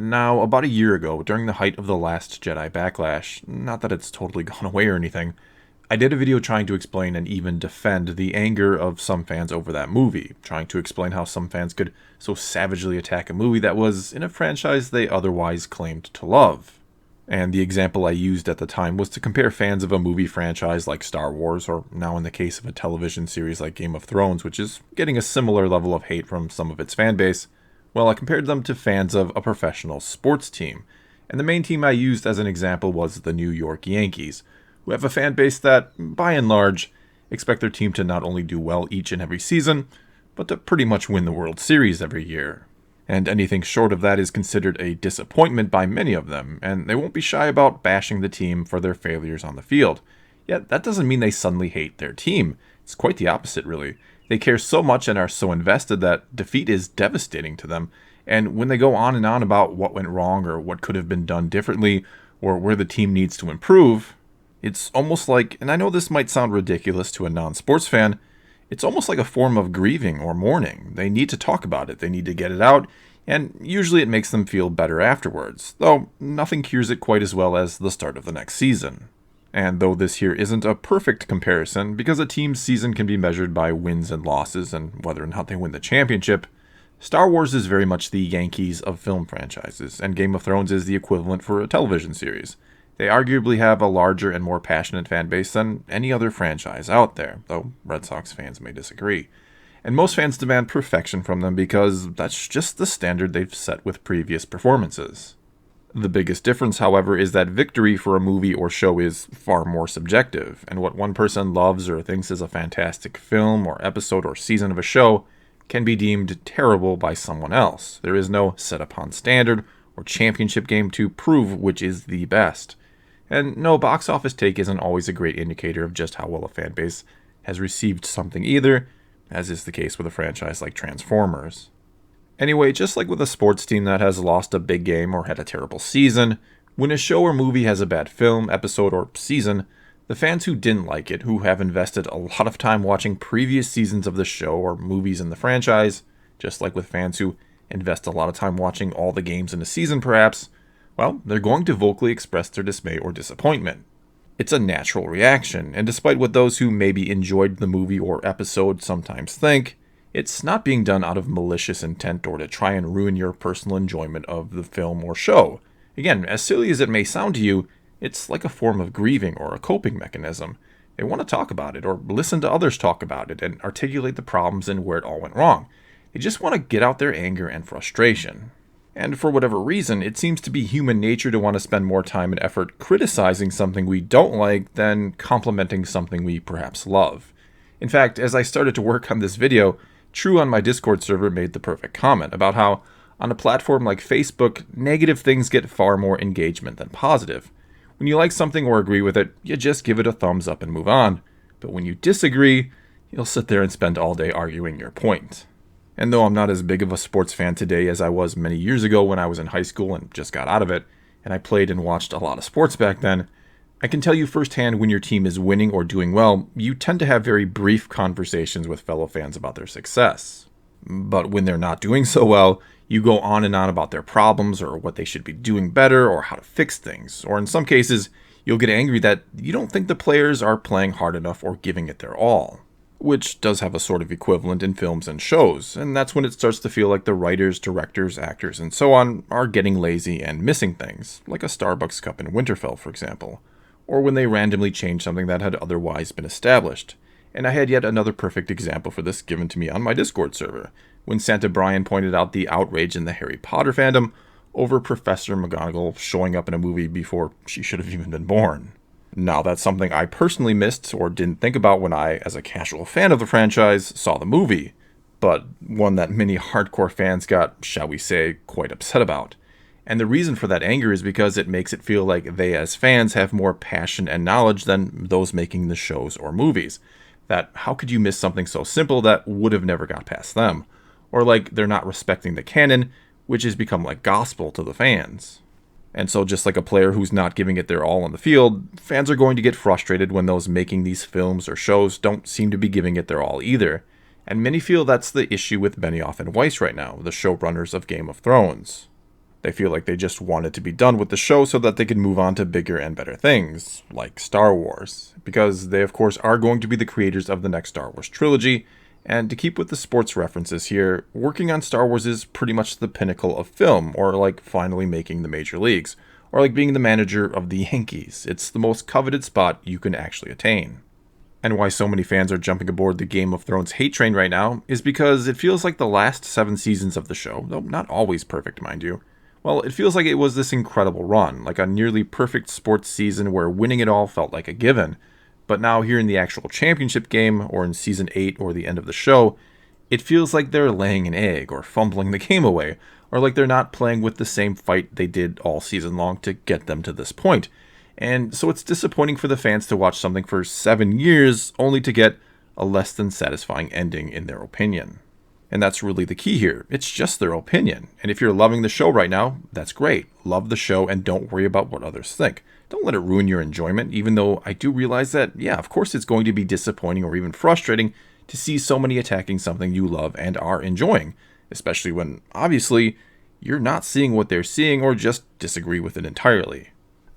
Now, about a year ago, during the height of the Last Jedi backlash, not that it's totally gone away or anything, I did a video trying to explain and even defend the anger of some fans over that movie, trying to explain how some fans could so savagely attack a movie that was in a franchise they otherwise claimed to love. And the example I used at the time was to compare fans of a movie franchise like Star Wars, or now in the case of a television series like Game of Thrones, which is getting a similar level of hate from some of its fan base. Well, I compared them to fans of a professional sports team, and the main team I used as an example was the New York Yankees, who have a fan base that, by and large, expect their team to not only do well each and every season, but to pretty much win the World Series every year. And anything short of that is considered a disappointment by many of them, and they won't be shy about bashing the team for their failures on the field. Yet that doesn't mean they suddenly hate their team. It's quite the opposite, really. They care so much and are so invested that defeat is devastating to them, and when they go on and on about what went wrong or what could have been done differently or where the team needs to improve, it's almost like, and I know this might sound ridiculous to a non-sports fan, it's almost like a form of grieving or mourning. They need to talk about it, they need to get it out, and usually it makes them feel better afterwards, though nothing cures it quite as well as the start of the next season. And though this here isn't a perfect comparison, because a team's season can be measured by wins and losses and whether or not they win the championship, Star Wars is very much the Yankees of film franchises, and Game of Thrones is the equivalent for a television series. They arguably have a larger and more passionate fan base than any other franchise out there, though Red Sox fans may disagree. And most fans demand perfection from them because that's just the standard they've set with previous performances. The biggest difference, however, is that victory for a movie or show is far more subjective, and what one person loves or thinks is a fantastic film or episode or season of a show can be deemed terrible by someone else. There is no set-upon standard or championship game to prove which is the best. And no, box office take isn't always a great indicator of just how well a fan base has received something either, as is the case with a franchise like Transformers. Anyway, just like with a sports team that has lost a big game or had a terrible season, when a show or movie has a bad film, episode, or season, the fans who didn't like it, who have invested a lot of time watching previous seasons of the show or movies in the franchise, just like with fans who invest a lot of time watching all the games in a season perhaps, well, they're going to vocally express their dismay or disappointment. It's a natural reaction, and despite what those who maybe enjoyed the movie or episode sometimes think, it's not being done out of malicious intent or to try and ruin your personal enjoyment of the film or show. Again, as silly as it may sound to you, it's like a form of grieving or a coping mechanism. They want to talk about it or listen to others talk about it and articulate the problems and where it all went wrong. They just want to get out their anger and frustration. And for whatever reason, it seems to be human nature to want to spend more time and effort criticizing something we don't like than complimenting something we perhaps love. In fact, as I started to work on this video, True on my Discord server made the perfect comment about how, on a platform like Facebook, negative things get far more engagement than positive. When you like something or agree with it, you just give it a thumbs up and move on. But when you disagree, you'll sit there and spend all day arguing your point. And though I'm not as big of a sports fan today as I was many years ago when I was in high school and just got out of it, and I played and watched a lot of sports back then, I can tell you firsthand when your team is winning or doing well, you tend to have very brief conversations with fellow fans about their success. But when they're not doing so well, you go on and on about their problems or what they should be doing better or how to fix things. Or in some cases, you'll get angry that you don't think the players are playing hard enough or giving it their all. Which does have a sort of equivalent in films and shows, and that's when it starts to feel like the writers, directors, actors, and so on are getting lazy and missing things, like a Starbucks cup in Winterfell, for example. Or when they randomly change something that had otherwise been established. And I had yet another perfect example for this given to me on my Discord server, when Santa Brian pointed out the outrage in the Harry Potter fandom over Professor McGonagall showing up in a movie before she should have even been born. Now, that's something I personally missed or didn't think about when I, as a casual fan of the franchise, saw the movie, but one that many hardcore fans got, shall we say, quite upset about. And the reason for that anger is because it makes it feel like they as fans have more passion and knowledge than those making the shows or movies. That how could you miss something so simple that would have never got past them? Or like they're not respecting the canon, which has become like gospel to the fans. And so just like a player who's not giving it their all on the field, fans are going to get frustrated when those making these films or shows don't seem to be giving it their all either. And many feel that's the issue with Benioff and Weiss right now, the showrunners of Game of Thrones. They feel like they just wanted to be done with the show so that they could move on to bigger and better things, like Star Wars, because they of course are going to be the creators of the next Star Wars trilogy, and to keep with the sports references here, working on Star Wars is pretty much the pinnacle of film, or like finally making the major leagues, or like being the manager of the Yankees. It's the most coveted spot you can actually attain. And why so many fans are jumping aboard the Game of Thrones hate train right now is because it feels like the last 7 seasons of the show, though not always perfect mind you, well, it feels like it was this incredible run, like a nearly perfect sports season where winning it all felt like a given. But now here in the actual championship game, or in season 8 or the end of the show, it feels like they're laying an egg or fumbling the game away, or like they're not playing with the same fight they did all season long to get them to this point. And so it's disappointing for the fans to watch something for 7 years only to get a less than satisfying ending in their opinion. And that's really the key here. It's just their opinion. And if you're loving the show right now, that's great. Love the show and don't worry about what others think. Don't let it ruin your enjoyment, even though I do realize that, yeah, of course it's going to be disappointing or even frustrating to see so many attacking something you love and are enjoying, especially when, obviously, you're not seeing what they're seeing or just disagree with it entirely.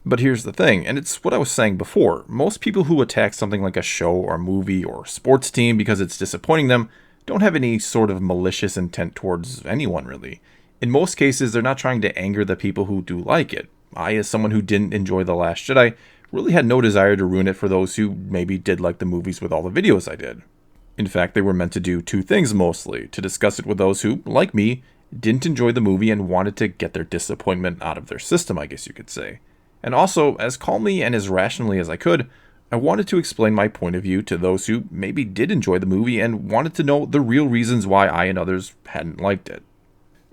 But here's the thing, and it's what I was saying before, most people who attack something like a show or movie or sports team because it's disappointing them don't have any sort of malicious intent towards anyone, really. In most cases, they're not trying to anger the people who do like it. I, as someone who didn't enjoy The Last Jedi, really had no desire to ruin it for those who maybe did like the movies with all the videos I did. In fact, they were meant to do 2 things mostly, to discuss it with those who, like me, didn't enjoy the movie and wanted to get their disappointment out of their system, I guess you could say. And also, as calmly and as rationally as I could, I wanted to explain my point of view to those who maybe did enjoy the movie and wanted to know the real reasons why I and others hadn't liked it.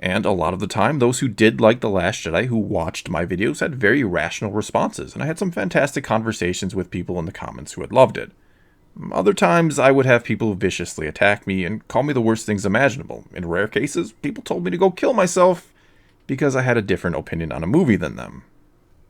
And a lot of the time, those who did like The Last Jedi who watched my videos had very rational responses, and I had some fantastic conversations with people in the comments who had loved it. Other times, I would have people viciously attack me and call me the worst things imaginable. In rare cases, people told me to go kill myself because I had a different opinion on a movie than them.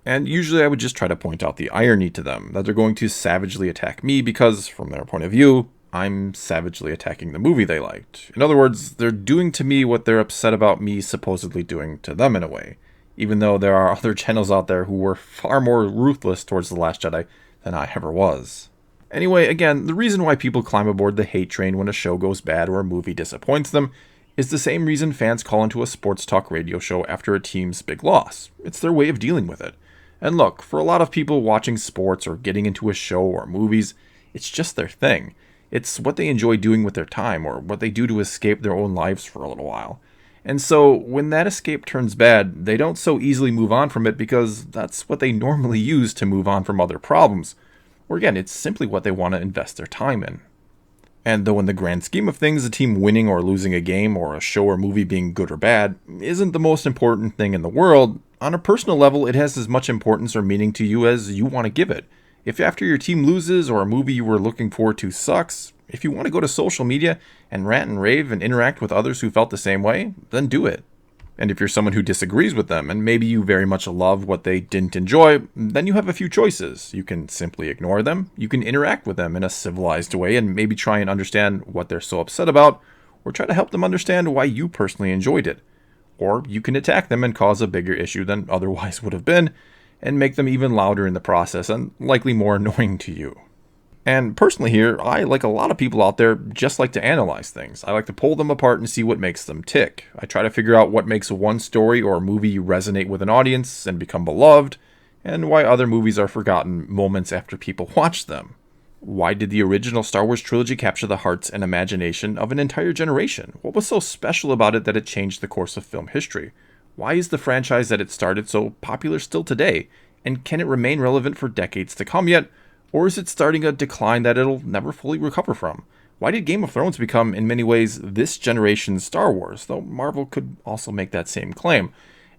And usually I would just try to point out the irony to them, that they're going to savagely attack me because, from their point of view, I'm savagely attacking the movie they liked. In other words, they're doing to me what they're upset about me supposedly doing to them in a way, even though there are other channels out there who were far more ruthless towards The Last Jedi than I ever was. Anyway, again, the reason why people climb aboard the hate train when a show goes bad or a movie disappoints them is the same reason fans call into a sports talk radio show after a team's big loss. It's their way of dealing with it. And look, for a lot of people watching sports or getting into a show or movies, it's just their thing. It's what they enjoy doing with their time or what they do to escape their own lives for a little while. And so when that escape turns bad, they don't so easily move on from it because that's what they normally use to move on from other problems. Or again, it's simply what they want to invest their time in. And though in the grand scheme of things, a team winning or losing a game or a show or movie being good or bad isn't the most important thing in the world, on a personal level, it has as much importance or meaning to you as you want to give it. If after your team loses or a movie you were looking forward to sucks, if you want to go to social media and rant and rave and interact with others who felt the same way, then do it. And if you're someone who disagrees with them and maybe you very much love what they didn't enjoy, then you have a few choices. You can simply ignore them, you can interact with them in a civilized way and maybe try and understand what they're so upset about, or try to help them understand why you personally enjoyed it. Or you can attack them and cause a bigger issue than otherwise would have been, and make them even louder in the process and likely more annoying to you. And personally here, I, like a lot of people out there, just like to analyze things. I like to pull them apart and see what makes them tick. I try to figure out what makes one story or movie resonate with an audience and become beloved, and why other movies are forgotten moments after people watch them. Why did the original Star Wars trilogy capture the hearts and imagination of an entire generation? What was so special about it that it changed the course of film history? Why is the franchise that it started so popular still today? And can it remain relevant for decades to come yet? Or is it starting a decline that it'll never fully recover from? Why did Game of Thrones become, in many ways, this generation's Star Wars, though Marvel could also make that same claim?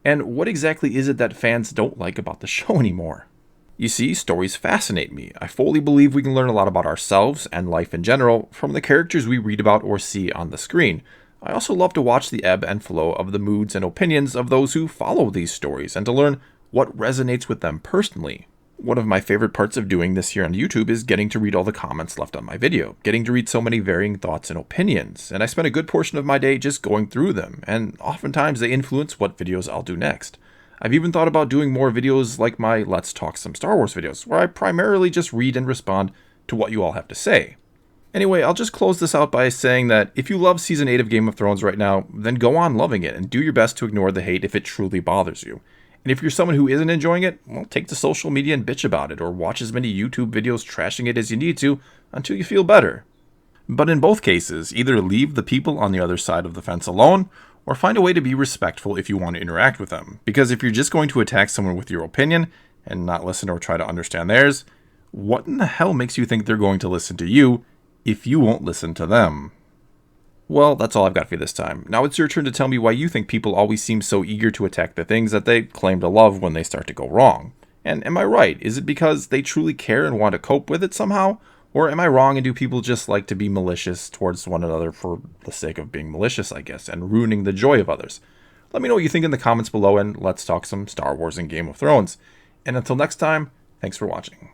And what exactly is it that fans don't like about the show anymore? You see, stories fascinate me. I fully believe we can learn a lot about ourselves and life in general from the characters we read about or see on the screen. I also love to watch the ebb and flow of the moods and opinions of those who follow these stories and to learn what resonates with them personally. One of my favorite parts of doing this here on YouTube is getting to read all the comments left on my video, getting to read so many varying thoughts and opinions, and I spend a good portion of my day just going through them, and oftentimes they influence what videos I'll do next. I've even thought about doing more videos like my Let's Talk Some Star Wars videos, where I primarily just read and respond to what you all have to say. Anyway, I'll just close this out by saying that if you love Season 8 of Game of Thrones right now, then go on loving it and do your best to ignore the hate if it truly bothers you. And if you're someone who isn't enjoying it, well, take to social media and bitch about it, or watch as many YouTube videos trashing it as you need to until you feel better. But in both cases, either leave the people on the other side of the fence alone, or find a way to be respectful if you want to interact with them. Because if you're just going to attack someone with your opinion, and not listen or try to understand theirs, what in the hell makes you think they're going to listen to you if you won't listen to them? Well, that's all I've got for you this time. Now it's your turn to tell me why you think people always seem so eager to attack the things that they claim to love when they start to go wrong. And am I right? Is it because they truly care and want to cope with it somehow? Or am I wrong, and do people just like to be malicious towards one another for the sake of being malicious, I guess, and ruining the joy of others? Let me know what you think in the comments below, and let's talk some Star Wars and Game of Thrones. And until next time, thanks for watching.